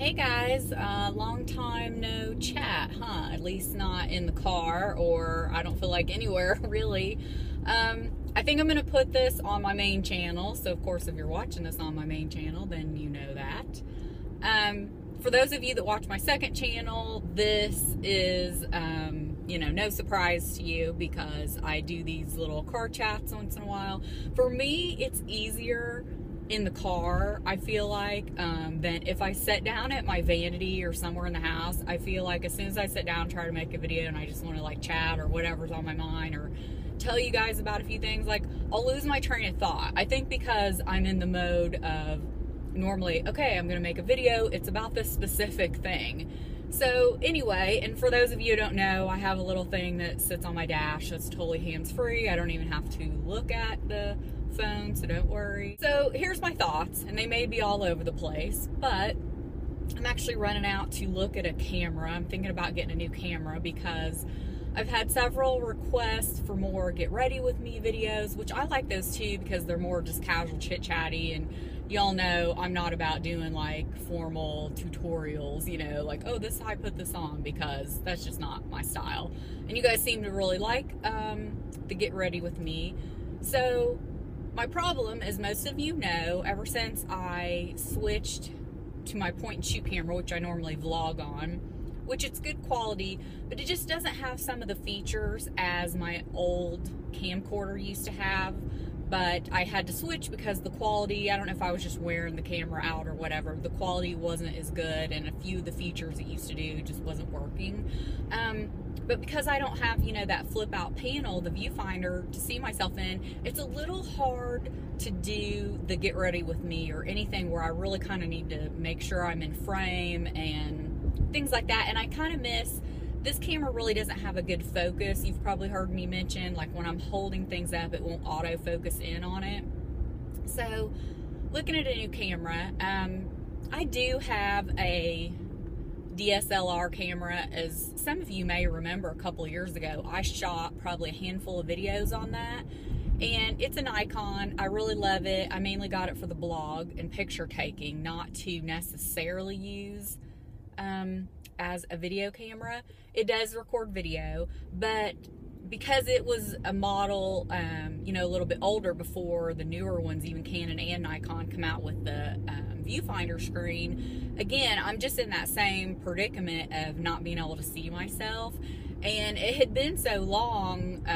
Hey guys, long time no chat, huh? At least not in the car, or I don't feel like anywhere really. I think I'm gonna put this on my main channel, so of course if you're watching this on my main channel, then you know that. For those of you that watch my second channel, this is, you know, no surprise to you because I do these little car chats once in a while. For me, it's easier in the car, I feel like, than if I sit down at my vanity or somewhere in the house. I feel like as soon as I sit down and try to make a video and I just want to like chat or whatever's on my mind or tell you guys about a few things, like I'll lose my train of thought. I think because I'm in the mode of normally, okay, I'm gonna make a video, it's about this specific thing. So anyway, and for those of you who don't know, I have a little thing that sits on my dash that's totally hands-free. I don't even have to look at the phone, so don't worry. So here's my thoughts, and they may be all over the place, but I'm actually running out to look at a camera. I'm thinking about getting a new camera because I've had several requests for more get ready with me videos, which I like those too because they're more just casual chit-chatty, and y'all know I'm not about doing like formal tutorials, you know, like, oh, this is how I put this on, because that's just not my style. And you guys seem to really like the get ready with me. So my problem, as most of you know, ever since I switched to my point and shoot camera, which I normally vlog on, which it's good quality, but it just doesn't have some of the features as my old camcorder used to have. But I had to switch because the quality, I don't know if I was just wearing the camera out or whatever, the quality wasn't as good, and a few of the features it used to do just wasn't working. But because I don't have, you know, that flip out panel, the viewfinder to see myself in, it's a little hard to do the get ready with me or anything where I really kind of need to make sure I'm in frame and things like that. And I kind of miss, this camera really doesn't have a good focus. You've probably heard me mention, like when I'm holding things up, it won't autofocus in on it. So looking at a new camera, I do have a DSLR camera. As some of you may remember, a couple of years ago, I shot probably a handful of videos on that. And it's an Icon. I really love it. I mainly got it for the blog and picture taking, not to necessarily use as a video camera. It does record video, but because it was a model, you know, a little bit older before the newer ones, even Canon and Nikon, come out with the viewfinder screen, again, I'm just in that same predicament of not being able to see myself. And it had been so long,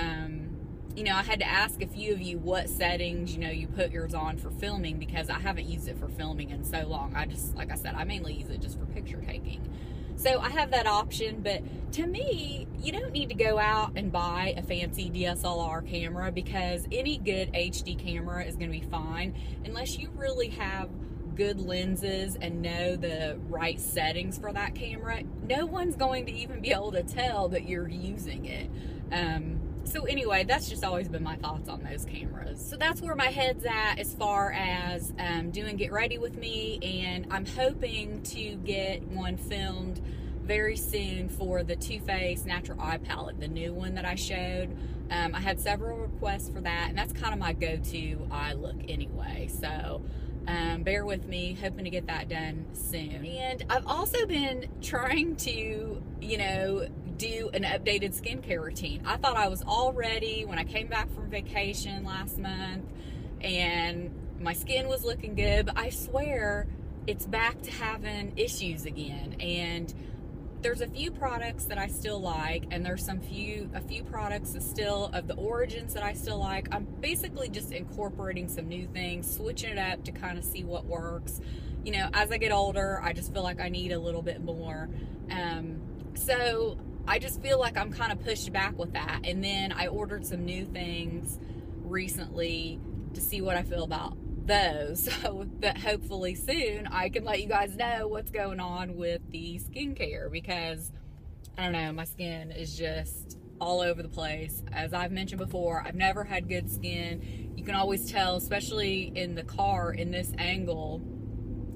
you know, I had to ask a few of you what settings, you know, you put yours on for filming, because I haven't used it for filming in so long. I just, like I said, I mainly use it just for picture taking. So I have that option, but to me, you don't need to go out and buy a fancy DSLR camera, because any good HD camera is going to be fine unless you really have good lenses and know the right settings for that camera. No one's going to even be able to tell that you're using it. So anyway, that's just always been my thoughts on those cameras. So that's where my head's at as far as doing get ready with me, and I'm hoping to get one filmed very soon for the Too Faced Natural Eye Palette, the new one that I showed. I had several requests for that, and that's kind of my go-to eye look anyway. So bear with me, hoping to get that done soon. And I've also been trying to, you know, do an updated skincare routine. I thought I was all ready when I came back from vacation last month and my skin was looking good, but I swear it's back to having issues again. And there's a few products that I still like, and there's a few products that still, of the origins, that I still like. I'm basically just incorporating some new things, switching it up to kind of see what works. You know, as I get older, I just feel like I need a little bit more. So I just feel like I'm kind of pushed back with that. And then I ordered some new things recently to see what I feel about those, so that hopefully soon I can let you guys know what's going on with the skincare, because I don't know, my skin is just all over the place. As I've mentioned before, I've never had good skin. You can always tell, especially in the car, in this angle,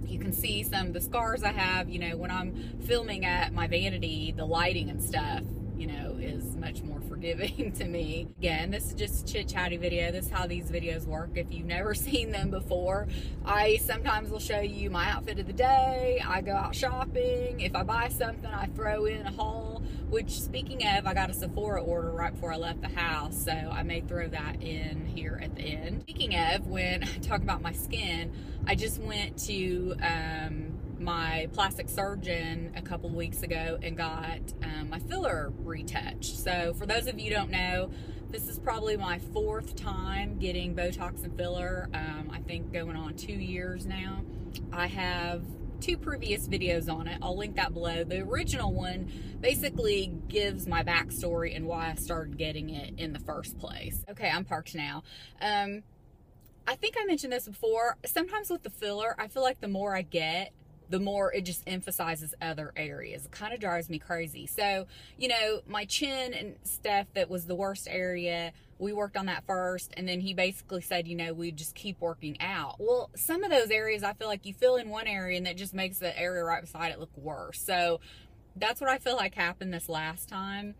you can see some of the scars I have, you know, when I'm filming at my vanity, the lighting and stuff, you know, is much more forgiving to me. Again, this is just a chit chatty video. This is how these videos work. If you've never seen them before, I sometimes will show you my outfit of the day. I go out shopping. If I buy something, I throw in a haul, which, speaking of, I got a Sephora order right before I left the house, so I may throw that in here at the end. Speaking of, when I talk about my skin, I just went to my plastic surgeon a couple weeks ago and got my filler retouched. So for those of you who don't know, this is probably my 4th time getting Botox and filler. I think going on 2 years now. I have 2 previous videos on it. I'll link that below. The original one basically gives my backstory and why I started getting it in the first place. Okay, I'm parked now. I think I mentioned this before. Sometimes with the filler, I feel like the more I get, the more it just emphasizes other areas. It kind of drives me crazy. So, you know, my chin and stuff, that was the worst area. We worked on that first, and then he basically said, you know, we just keep working out. Well, some of those areas, I feel like you fill in one area and that just makes the area right beside it look worse. So that's what I feel like happened this last time.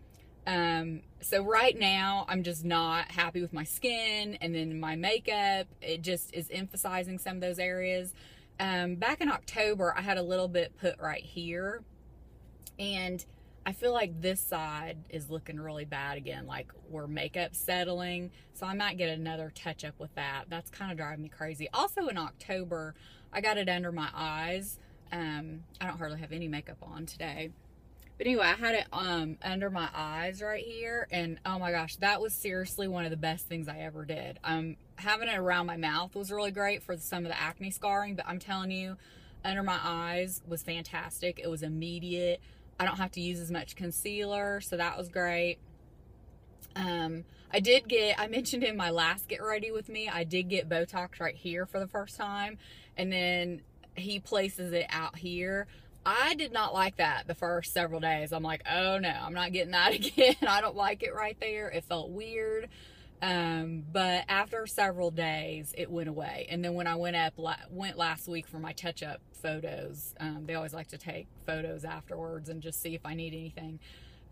So right now I'm just not happy with my skin, and then my makeup, it just is emphasizing some of those areas. Back in October, I had a little bit put right here, and I feel like this side is looking really bad again, like where makeup's settling. So I might get another touch up with that. That's kind of driving me crazy. Also in October, I got it under my eyes. I don't hardly have any makeup on today. But anyway, I had it under my eyes right here, and oh my gosh, that was seriously one of the best things I ever did. Having it around my mouth was really great for some of the acne scarring, but I'm telling you, under my eyes was fantastic. It was immediate. I don't have to use as much concealer, so that was great. I mentioned in my last Get Ready With Me, I did get Botox right here for the first time, and then he places it out here. I did not like that the first several days. I'm like, oh no, I'm not getting that again. I don't like it right there. It felt weird. But after several days, it went away. And then when I went last week for my touch-up photos, they always like to take photos afterwards and just see if I need anything.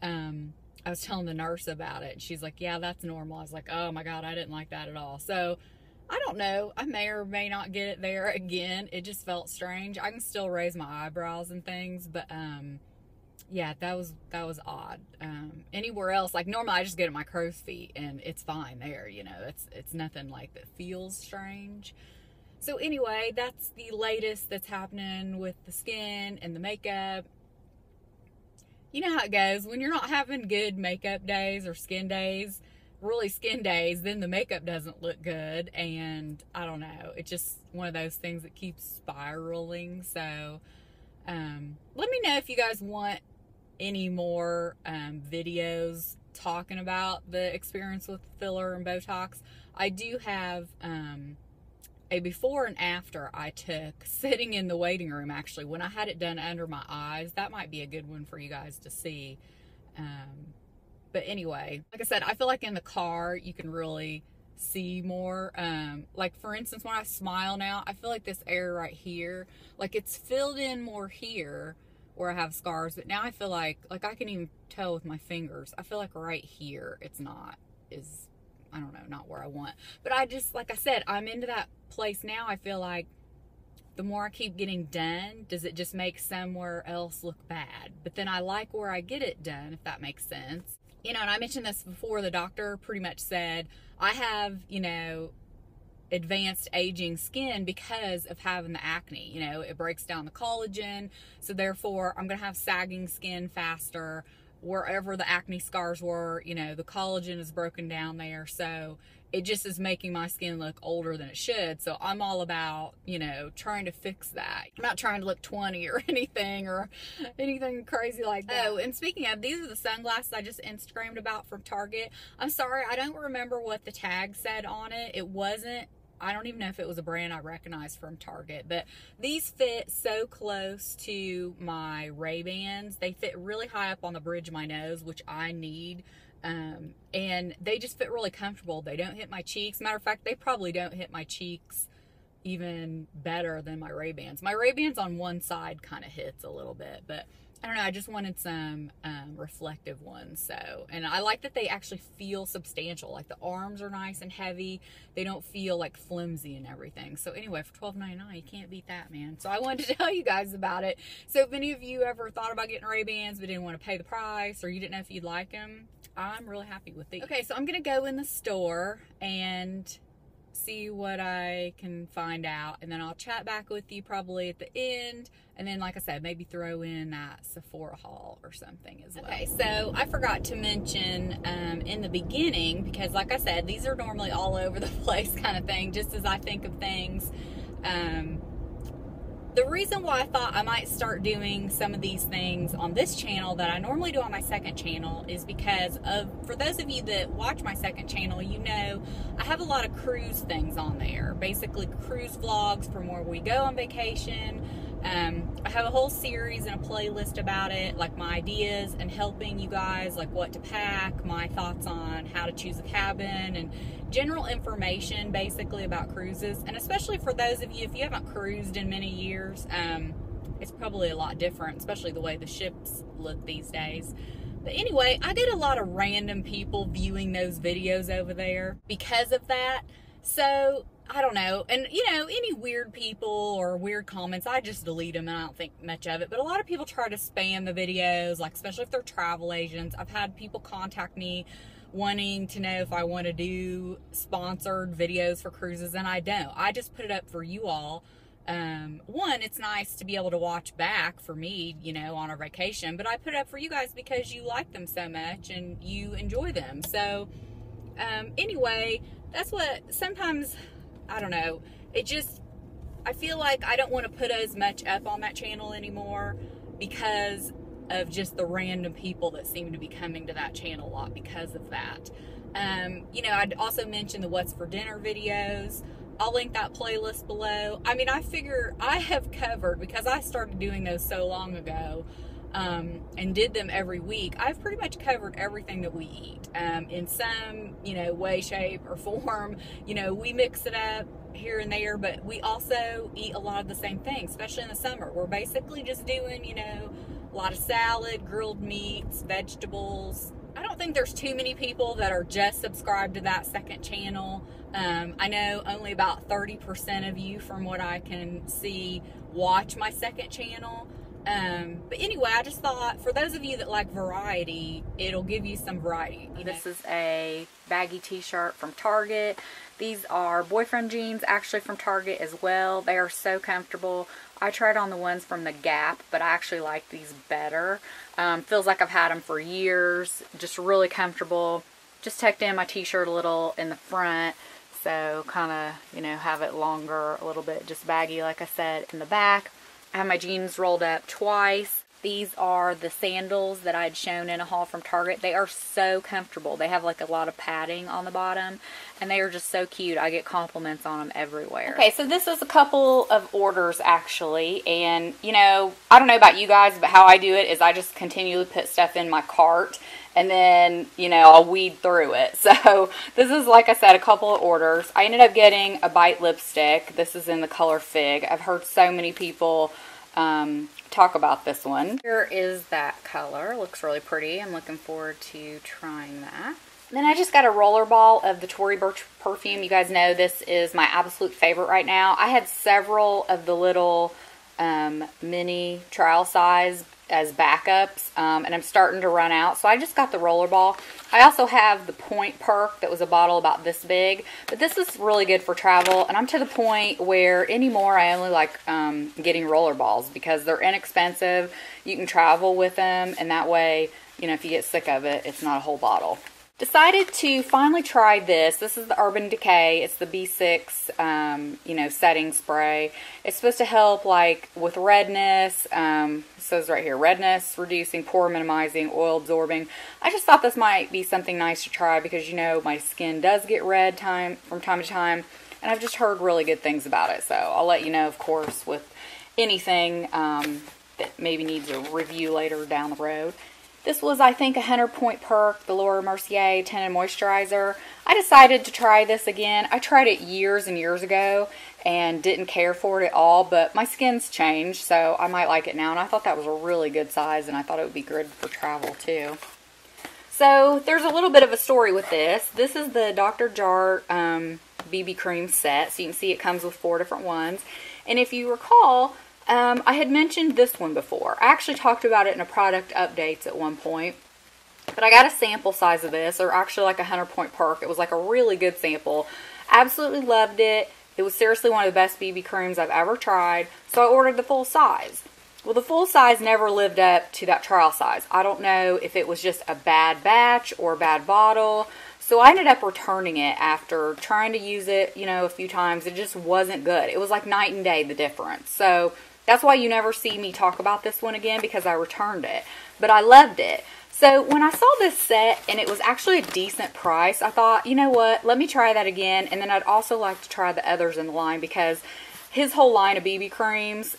I was telling the nurse about it. She's like, yeah, that's normal. I was like, oh my God, I didn't like that at all. So I don't know. I may or may not get it there again. It just felt strange. I can still raise my eyebrows and things, but yeah, that was odd. Anywhere else, like normally I just get at my crow's feet and it's fine there, you know. It's nothing like that feels strange. So anyway, that's the latest that's happening with the skin and the makeup. You know how it goes when you're not having good makeup days or skin days, really skin days, then the makeup doesn't look good, and I don't know, it's just one of those things that keeps spiraling. So let me know if you guys want any more videos talking about the experience with filler and Botox. I do have a before and after I took sitting in the waiting room, actually, when I had it done under my eyes. That might be a good one for you guys to see. But anyway, like I said, I feel like in the car you can really see more. Like for instance, when I smile now, I feel like this area right here, like it's filled in more here where I have scars, but now I feel like I can even tell with my fingers. I feel like right here it's not, I don't know, not where I want. But I just, like I said, I'm into that place now. I feel like the more I keep getting done, does it just make somewhere else look bad? But then I like where I get it done, if that makes sense. You know, and I mentioned this before, the doctor pretty much said, I have, you know, advanced aging skin because of having the acne. You know, it breaks down the collagen, so therefore I'm going to have sagging skin faster. Wherever the acne scars were, you know, the collagen is broken down there, so it just is making my skin look older than it should. So I'm all about, you know, trying to fix that. I'm not trying to look 20 or anything crazy like that. Oh, and speaking of, these are the sunglasses I just Instagrammed about from Target. I'm sorry, I don't remember what the tag said on it. It wasn't, I don't even know if it was a brand I recognized from Target, but these fit so close to my Ray-Bans. They fit really high up on the bridge of my nose, which I need. And they just fit really comfortable. They don't hit my cheeks. Matter of fact, they probably don't hit my cheeks even better than my Ray-Bans. My Ray-Bans on one side kind of hits a little bit, but I don't know, I just wanted some reflective ones. So, and I like that they actually feel substantial. Like the arms are nice and heavy. They don't feel like flimsy and everything. So anyway, for $12.99, you can't beat that, man. So I wanted to tell you guys about it. So if any of you ever thought about getting Ray-Bans but didn't want to pay the price, or you didn't know if you'd like them, I'm really happy with these. Okay, so I'm going to go in the store and see what I can find out, and then I'll chat back with you probably at the end, and then like I said, maybe throw in that Sephora haul or something as well. Okay, so I forgot to mention in the beginning, because like I said, these are normally all over the place kind of thing, just as I think of things. The reason why I thought I might start doing some of these things on this channel that I normally do on my second channel is because for those of you that watch my second channel, you know I have a lot of cruise things on there. Basically cruise vlogs from where we go on vacation. I have a whole series and a playlist about it, like my ideas and helping you guys, like what to pack, my thoughts on how to choose a cabin, and general information basically about cruises. And especially for those of you, if you haven't cruised in many years, it's probably a lot different, especially the way the ships look these days. But anyway, I get a lot of random people viewing those videos over there because of that. So I don't know, and you know, any weird people or weird comments, I just delete them and I don't think much of it. But a lot of people try to spam the videos, like especially if they're travel agents. I've had people contact me wanting to know if I want to do sponsored videos for cruises, and I don't. I just put it up for you all. One, it's nice to be able to watch back for me, you know, on our vacation, but I put it up for you guys because you like them so much and you enjoy them. So anyway, that's what sometimes, I don't know, it just, I feel like I don't want to put as much up on that channel anymore because of just the random people that seem to be coming to that channel a lot because of that. You know, I'd also mention the What's for Dinner videos. I'll link that playlist below. I mean, I figure I have covered, because I started doing those so long ago, and did them every week, I've pretty much covered everything that we eat, in some, you know, way, shape, or form. You know, we mix it up here and there, but we also eat a lot of the same things, especially in the summer. We're basically just doing, you know, a lot of salad, grilled meats, vegetables. I don't think there's too many people that are just subscribed to that second channel. I know only about 30% of you, from what I can see, watch my second channel. But anyway, I just thought for those of you that like variety, it'll give you some variety. This is a baggy t-shirt from Target. These are boyfriend jeans, actually from Target as well. They are so comfortable. I tried on the ones from the Gap, but I actually like these better. Feels like I've had them for years. Just really comfortable. Just tucked in my t-shirt a little in the front, so kind of, you know, have it longer a little bit, just baggy like I said in the back. I have my jeans rolled up twice. These are the sandals that I had shown in a haul from Target. They are so comfortable. They have like a lot of padding on the bottom, and they are just so cute. I get compliments on them everywhere. Okay, so this is a couple of orders actually, and you know, I don't know about you guys, but how I do it is I just continually put stuff in my cart, and then, you know, I'll weed through it. So this is, like I said, a couple of orders. I ended up getting a Bite lipstick. This is in the color Fig. I've heard so many people talk about this one. Here is that color. Looks really pretty. I'm looking forward to trying that. Then I just got a roller ball of the Tory Burch perfume. You guys know this is my absolute favorite right now. I had several of the little mini trial size as backups, and I'm starting to run out, so I just got the roller ball. I also have the Point Perk that was a bottle about this big, but this is really good for travel, and I'm to the point where anymore I only like getting roller balls because they're inexpensive. You can travel with them, and that way, you know, if you get sick of it, it's not a whole bottle. Decided to finally try this. This is the Urban Decay. It's the B6, you know, setting spray. It's supposed to help like with redness. It says right here, redness reducing, pore minimizing, oil absorbing. I just thought this might be something nice to try because, you know, my skin does get red from time to time, and I've just heard really good things about it. So I'll let you know, of course, with anything that maybe needs a review later down the road. This was, I think, a 100 Point Perk, the Laura Mercier Tinted Moisturizer. I decided to try this again. I tried it years and years ago and didn't care for it at all, but my skin's changed, so I might like it now. And I thought that was a really good size, and I thought it would be good for travel too. So there's a little bit of a story with this. This is the Dr. Jart BB cream set. So you can see it comes with 4 different ones. And if you recall, I had mentioned this one before. I actually talked about it in a product updates at one point. But I got a sample size of this, or actually like a 100-point perk. It was like a really good sample. Absolutely loved it. It was seriously one of the best BB creams I've ever tried. So I ordered the full size. Well, the full size never lived up to that trial size. I don't know if it was just a bad batch or a bad bottle. So I ended up returning it after trying to use it, you know, a few times. It just wasn't good. It was like night and day, the difference. So that's why you never see me talk about this one again, because I returned it. But I loved it. So when I saw this set and it was actually a decent price, I thought, you know what, let me try that again. And then I'd also like to try the others in the line, because his whole line of BB creams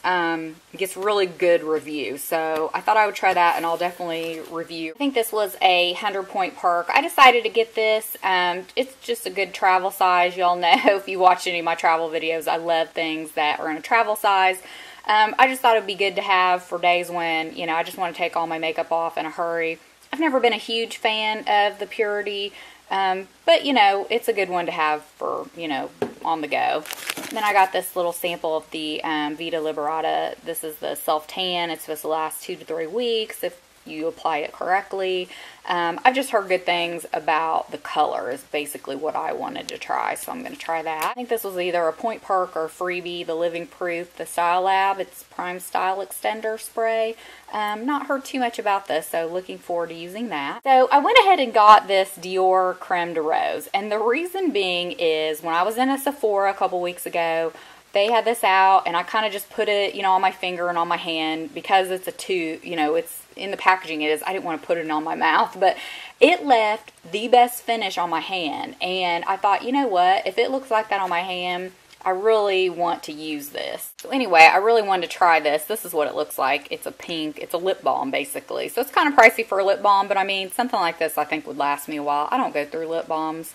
gets really good reviews. So I thought I would try that, and I'll definitely review. I think this was a 100-point perk. I decided to get this. It's just a good travel size. Y'all know if you watch any of my travel videos, I love things that are in a travel size. I just thought it would be good to have for days when, you know, I just want to take all my makeup off in a hurry. I've never been a huge fan of the Purity, but, you know, it's a good one to have for, you know, on the go. And then I got this little sample of the Vita Liberata. This is the self-tan. It's supposed to last 2 to 3 weeks if you apply it correctly. I've just heard good things about the color is basically what I wanted to try, so I'm going to try that. I think this was either a point perk or a freebie, the Living Proof, the Style Lab. It's Prime Style Extender Spray. Not heard too much about this, so looking forward to using that. So I went ahead and got this Dior Creme de Rose, and the reason being is when I was in a Sephora a couple weeks ago, they had this out, and I kind of just put it, you know, on my finger and on my hand because it's a tube, you know, it's in the packaging it is. I didn't want to put it on my mouth, but it left the best finish on my hand, and I thought, you know what, if it looks like that on my hand, I really want to use this. So anyway, I really wanted to try this. This is what it looks like. It's a pink, it's a lip balm basically. So it's kind of pricey for a lip balm, but I mean, something like this I think would last me a while. I don't go through lip balms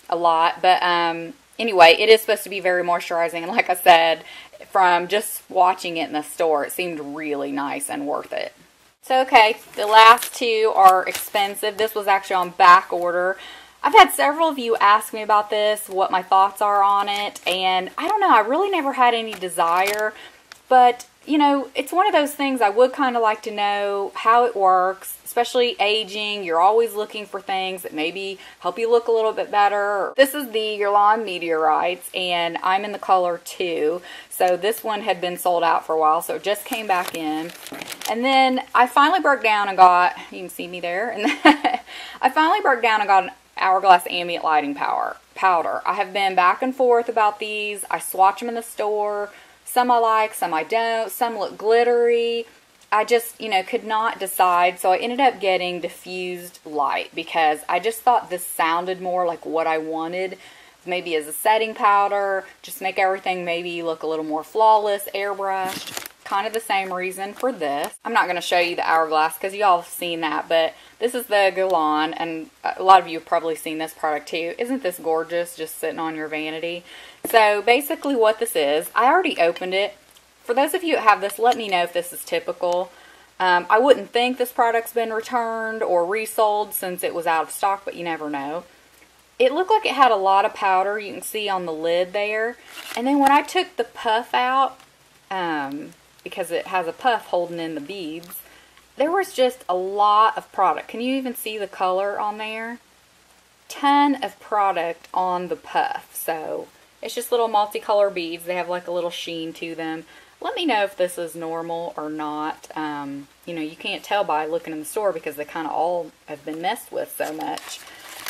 a lot, but anyway, it is supposed to be very moisturizing, and like I said, from just watching it in the store, it seemed really nice and worth it. So okay, the last two are expensive. This was actually on back order. I've had several of you ask me about this, what my thoughts are on it, and I don't know, I really never had any desire, but you know, it's one of those things I would kind of like to know how it works, especially aging. You're always looking for things that maybe help you look a little bit better. This is the Guerlain Meteorites, and I'm in the color 2. So this one had been sold out for a while, so it just came back in. And then I finally broke down and got, you can see me there, and I finally broke down and got an Hourglass Ambient Lighting Powder. I have been back and forth about these. I swatch them in the store. Some I like, some I don't. Some look glittery. I just, you know, could not decide. So I ended up getting diffused light because I just thought this sounded more like what I wanted. Maybe as a setting powder. Just make everything maybe look a little more flawless, airbrushed. Kind of the same reason for this. I'm not going to show you the Hourglass because you all have seen that. But this is the Guerlain. And a lot of you have probably seen this product too. Isn't this gorgeous? Just sitting on your vanity. So basically what this is, I already opened it. For those of you that have this, let me know if this is typical. I wouldn't think this product's been returned or resold since it was out of stock, but you never know. It looked like it had a lot of powder, you can see on the lid there. And then when I took the puff out, because it has a puff holding in the beads, there was just a lot of product. Can you even see the color on there? Ton of product on the puff. So it's just little multicolor beads. They have like a little sheen to them. Let me know if this is normal or not. You know, you can't tell by looking in the store because they kind of all have been messed with so much.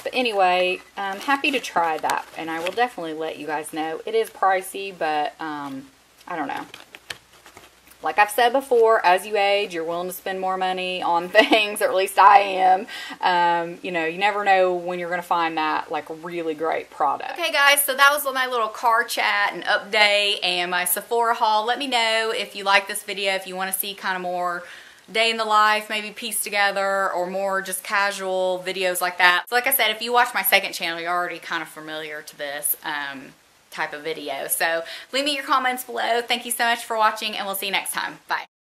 But anyway, I'm happy to try that, and I will definitely let you guys know. It is pricey, but I don't know. Like I've said before, as you age, you're willing to spend more money on things, or at least I am. You know, you never know when you're going to find that, like, really great product. Okay, guys, so that was my little car chat and update and my Sephora haul. Let me know if you like this video, if you want to see kind of more day in the life, maybe pieced together, or more just casual videos like that. So like I said, if you watch my second channel, you're already kind of familiar to this type of video. So leave me your comments below. Thank you so much for watching, and we'll see you next time. Bye.